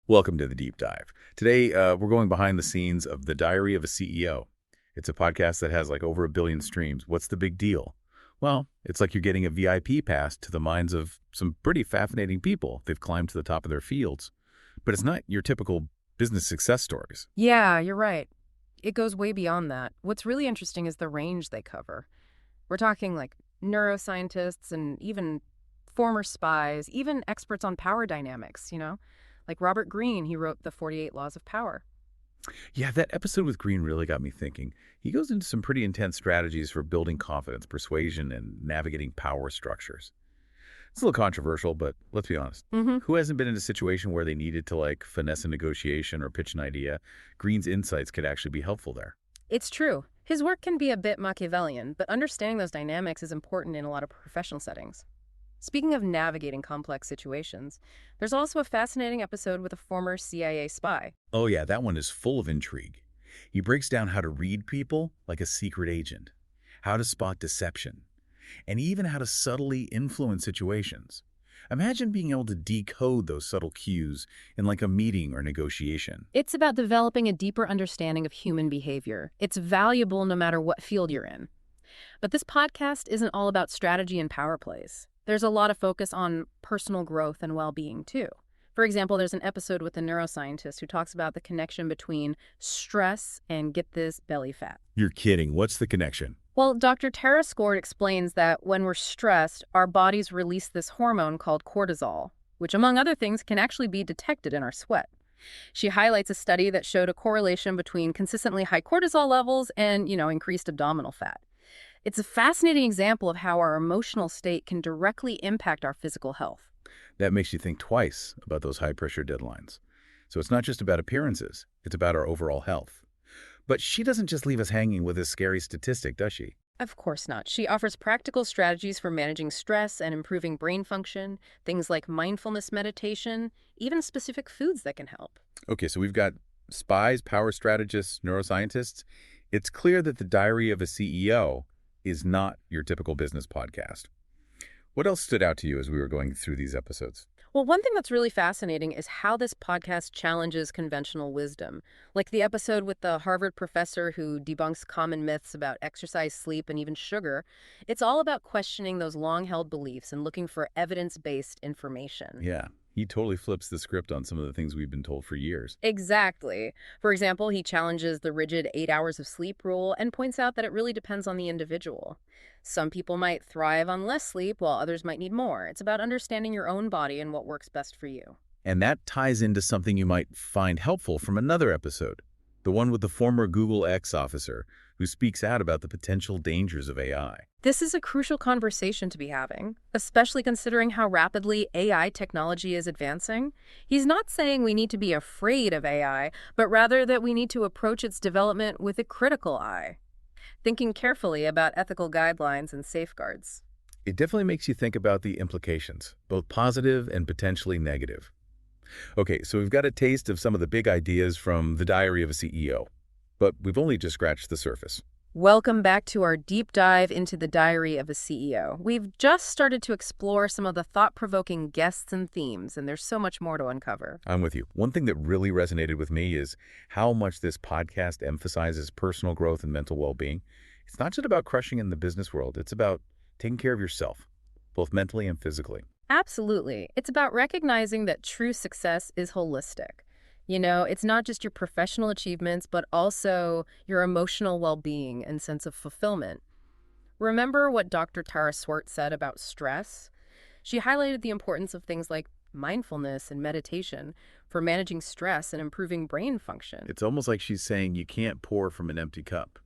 Welcome to the Deep Dive. Today, we're going behind the scenes of The Diary of a CEO. It's a podcast that has like over 1 billion streams. What's the big deal? Well, it's like you're getting a VIP pass to the minds of some pretty fascinating people. They've climbed to the top of their fields. But it's not your typical business success stories. Yeah, you're right. It goes way beyond that. What's really interesting is the range they cover. We're talking like neuroscientists and even former spies, even experts on power dynamics, Like Robert Greene, he wrote The 48 Laws of Power. Yeah, that episode with Green really got me thinking. He goes into some pretty intense strategies for building confidence, persuasion, and navigating power structures. It's a little controversial, but let's be honest. Who hasn't been in a situation where they needed to like finesse a negotiation or pitch an idea? Green's insights could actually be helpful there. It's true. His work can be a bit Machiavellian, but understanding those dynamics is important in a lot of professional settings. Speaking of navigating complex situations, there's also a fascinating episode with a former CIA spy. Oh yeah, that one is full of intrigue. He breaks down how to read people like a secret agent, how to spot deception, and even how to subtly influence situations. Imagine being able to decode those subtle cues in like a meeting or negotiation. It's about developing a deeper understanding of human behavior. It's valuable no matter what field you're in. But this podcast isn't all about strategy and power plays. There's a lot of focus on personal growth and well-being, too. For example, there's an episode with a neuroscientist who talks about the connection between stress and, get this, belly fat. You're kidding. What's the connection? Well, Dr. Tara Scored explains that when we're stressed, our bodies release this hormone called cortisol, which, among other things, can actually be detected in our sweat. She highlights a study that showed a correlation between consistently high cortisol levels and, increased abdominal fat. It's a fascinating example of how our emotional state can directly impact our physical health. That makes you think twice about those high-pressure deadlines. So it's not just about appearances, it's about our overall health. But she doesn't just leave us hanging with this scary statistic, does she? Of course not. She offers practical strategies for managing stress and improving brain function, things like mindfulness meditation, even specific foods that can help. Okay, so we've got spies, power strategists, neuroscientists. It's clear that The Diary of a CEO is not your typical business podcast. What else stood out to you as we were going through these episodes? Well, one thing that's really fascinating is how this podcast challenges conventional wisdom. Like the episode with the Harvard professor who debunks common myths about exercise, sleep, and even sugar. It's all about questioning those long-held beliefs and looking for evidence-based information. Yeah, he totally flips the script on some of the things we've been told for years. Exactly. For example, he challenges the rigid 8 hours of sleep rule and points out that it really depends on the individual. Some people might thrive on less sleep while others might need more. It's about understanding your own body and what works best for you. And that ties into something you might find helpful from another episode, the one with the former Google X officer who speaks out about the potential dangers of AI. This is a crucial conversation to be having, especially considering how rapidly AI technology is advancing. He's not saying we need to be afraid of AI, but rather that we need to approach its development with a critical eye, thinking carefully about ethical guidelines and safeguards. It definitely makes you think about the implications, both positive and potentially negative. Okay, so we've got a taste of some of the big ideas from The Diary of a CEO, but we've only just scratched the surface. Welcome back to our deep dive into The Diary of a CEO. We've just started to explore some of the thought-provoking guests and themes, and there's so much more to uncover. I'm with you. One thing that really resonated with me is how much this podcast emphasizes personal growth and mental well-being. It's not just about crushing in the business world. It's about taking care of yourself, both mentally and physically. Absolutely. It's about recognizing that true success is holistic. It's not just your professional achievements, but also your emotional well-being and sense of fulfillment. Remember what Dr. Tara Swart said about stress? She highlighted the importance of things like mindfulness and meditation for managing stress and improving brain function. It's almost like she's saying you can't pour from an empty cup.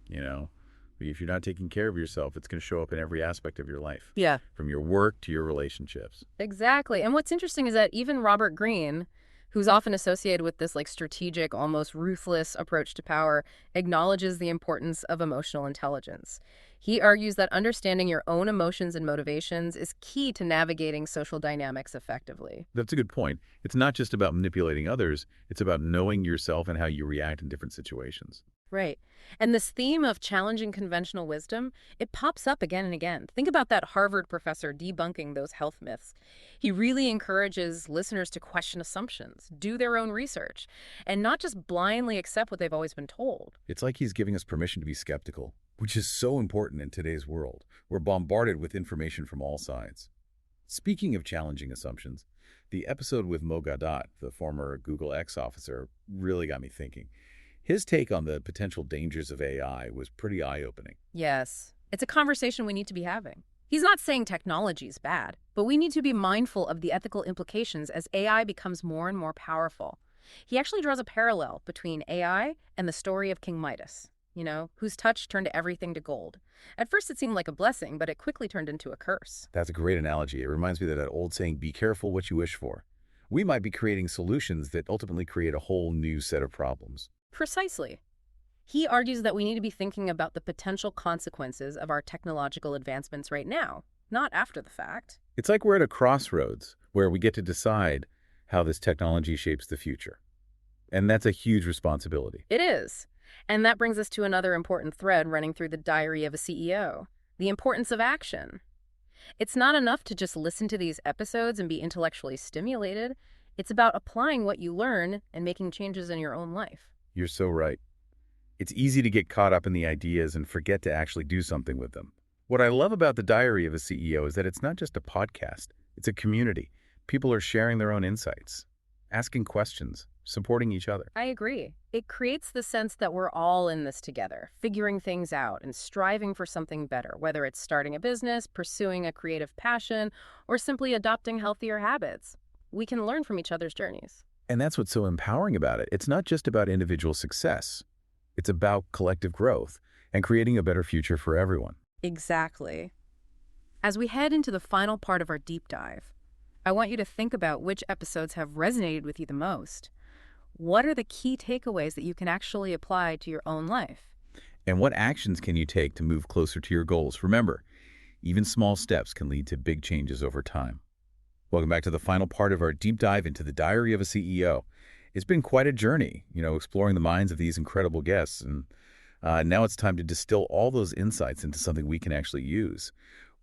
If you're not taking care of yourself, it's going to show up in every aspect of your life. Yeah. From your work to your relationships. Exactly. And what's interesting is that even Robert Greene, who's often associated with this strategic, almost ruthless approach to power, acknowledges the importance of emotional intelligence. He argues that understanding your own emotions and motivations is key to navigating social dynamics effectively. That's a good point. It's not just about manipulating others. It's about knowing yourself and how you react in different situations. Right. And this theme of challenging conventional wisdom, it pops up again and again. Think about that Harvard professor debunking those health myths. He really encourages listeners to question assumptions, do their own research, and not just blindly accept what they've always been told. It's like he's giving us permission to be skeptical, which is so important in today's world. We're bombarded with information from all sides. Speaking of challenging assumptions, the episode with Mo Gaudat, the former Google X officer, really got me thinking. His take on the potential dangers of AI was pretty eye-opening. Yes, it's a conversation we need to be having. He's not saying technology is bad, but we need to be mindful of the ethical implications as AI becomes more and more powerful. He actually draws a parallel between AI and the story of King Midas, whose touch turned everything to gold. At first it seemed like a blessing, but it quickly turned into a curse. That's a great analogy. It reminds me of that old saying, be careful what you wish for. We might be creating solutions that ultimately create a whole new set of problems. Precisely. He argues that we need to be thinking about the potential consequences of our technological advancements right now, not after the fact. It's like we're at a crossroads where we get to decide how this technology shapes the future. And that's a huge responsibility. It is. And that brings us to another important thread running through the diary of a CEO, the importance of action. It's not enough to just listen to these episodes and be intellectually stimulated. It's about applying what you learn and making changes in your own life. You're so right. It's easy to get caught up in the ideas and forget to actually do something with them. What I love about the Diary of a CEO is that it's not just a podcast. It's a community. People are sharing their own insights, asking questions, supporting each other. I agree. It creates the sense that we're all in this together, figuring things out and striving for something better, whether it's starting a business, pursuing a creative passion, or simply adopting healthier habits. We can learn from each other's journeys. And that's what's so empowering about it. It's not just about individual success. It's about collective growth and creating a better future for everyone. Exactly. As we head into the final part of our deep dive, I want you to think about which episodes have resonated with you the most. What are the key takeaways that you can actually apply to your own life? And what actions can you take to move closer to your goals? Remember, even small steps can lead to big changes over time. Welcome back to the final part of our deep dive into the Diary of a CEO. It's been quite a journey, exploring the minds of these incredible guests. And now it's time to distill all those insights into something we can actually use.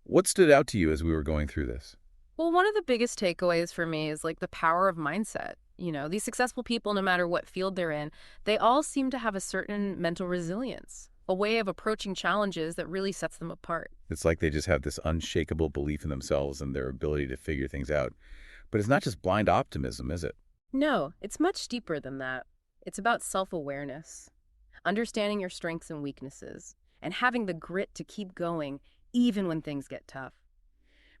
What stood out to you as we were going through this? Well, one of the biggest takeaways for me is the power of mindset. These successful people, no matter what field they're in, they all seem to have a certain mental resilience, a way of approaching challenges that really sets them apart. It's like they just have this unshakable belief in themselves and their ability to figure things out. But it's not just blind optimism, is it? No, it's much deeper than that. It's about self-awareness, understanding your strengths and weaknesses, and having the grit to keep going even when things get tough.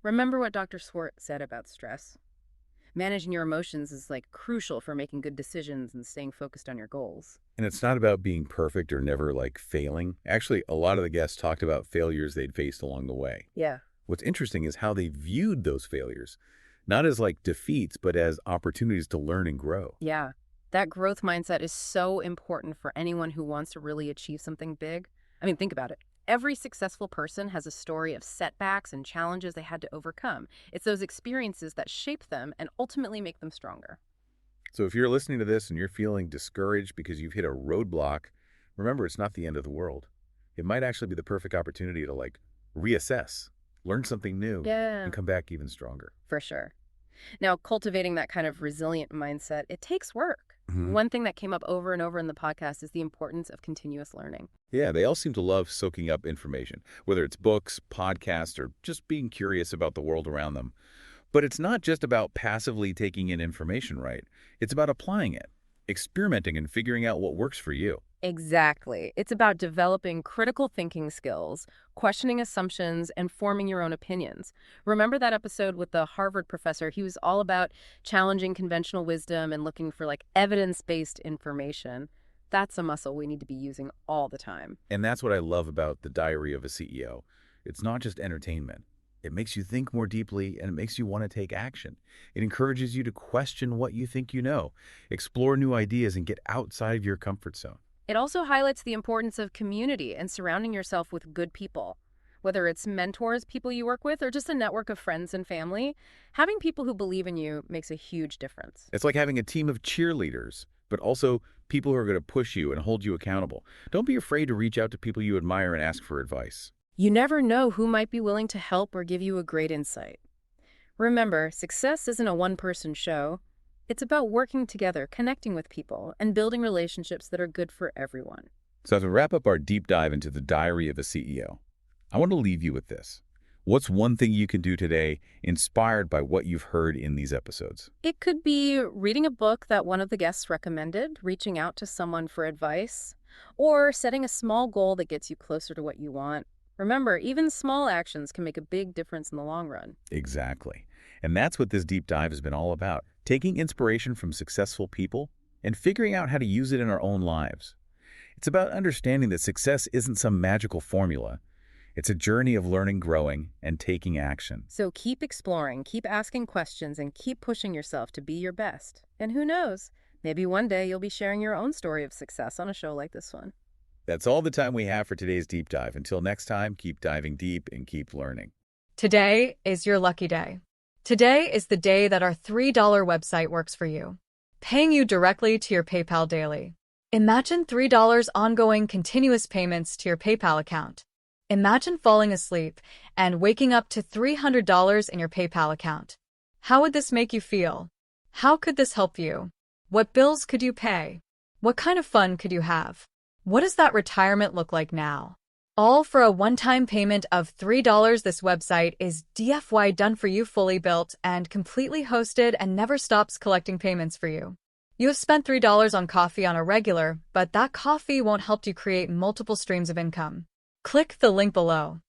Remember what Dr. Swart said about stress? Managing your emotions is crucial for making good decisions and staying focused on your goals. And it's not about being perfect or never failing. Actually, a lot of the guests talked about failures they'd faced along the way. Yeah. What's interesting is how they viewed those failures, not as defeats, but as opportunities to learn and grow. Yeah. That growth mindset is so important for anyone who wants to really achieve something big. I mean, think about it. Every successful person has a story of setbacks and challenges they had to overcome. It's those experiences that shape them and ultimately make them stronger. So if you're listening to this and you're feeling discouraged because you've hit a roadblock, remember it's not the end of the world. It might actually be the perfect opportunity to reassess, learn something new, and come back even stronger. For sure. Now, cultivating that kind of resilient mindset, it takes work. Mm-hmm. One thing that came up over and over in the podcast is the importance of continuous learning. Yeah, they all seem to love soaking up information, whether it's books, podcasts, or just being curious about the world around them. But it's not just about passively taking in information, right? It's about applying it, experimenting, and figuring out what works for you. Exactly. It's about developing critical thinking skills, questioning assumptions, and forming your own opinions. Remember that episode with the Harvard professor? He was all about challenging conventional wisdom and looking for evidence-based information. That's a muscle we need to be using all the time. And that's what I love about the Diary of a CEO. It's not just entertainment. It makes you think more deeply, and it makes you want to take action. It encourages you to question what you think you know, explore new ideas, and get outside of your comfort zone. It also highlights the importance of community and surrounding yourself with good people. Whether it's mentors, people you work with, or just a network of friends and family, having people who believe in you makes a huge difference. It's like having a team of cheerleaders, but also people who are going to push you and hold you accountable. Don't be afraid to reach out to people you admire and ask for advice. You never know who might be willing to help or give you a great insight. Remember, success isn't a one-person show. It's about working together, connecting with people, and building relationships that are good for everyone. So as we wrap up our deep dive into the diary of a CEO, I want to leave you with this. What's one thing you can do today inspired by what you've heard in these episodes? It could be reading a book that one of the guests recommended, reaching out to someone for advice, or setting a small goal that gets you closer to what you want. Remember, even small actions can make a big difference in the long run. Exactly. And that's what this deep dive has been all about, taking inspiration from successful people and figuring out how to use it in our own lives. It's about understanding that success isn't some magical formula. It's a journey of learning, growing, and taking action. So keep exploring, keep asking questions, and keep pushing yourself to be your best. And who knows, maybe one day you'll be sharing your own story of success on a show like this one. That's all the time we have for today's deep dive. Until next time, keep diving deep and keep learning. Today is your lucky day. Today is the day that our $3 website works for you, paying you directly to your PayPal daily. Imagine $3 ongoing continuous payments to your PayPal account. Imagine falling asleep and waking up to $300 in your PayPal account. How would this make you feel? How could this help you? What bills could you pay? What kind of fun could you have? What does that retirement look like now? All for a one-time payment of $3. This website is DFY done for you, fully built and completely hosted, and never stops collecting payments for you. You have spent $3 on coffee on a regular, but that coffee won't help you create multiple streams of income. Click the link below.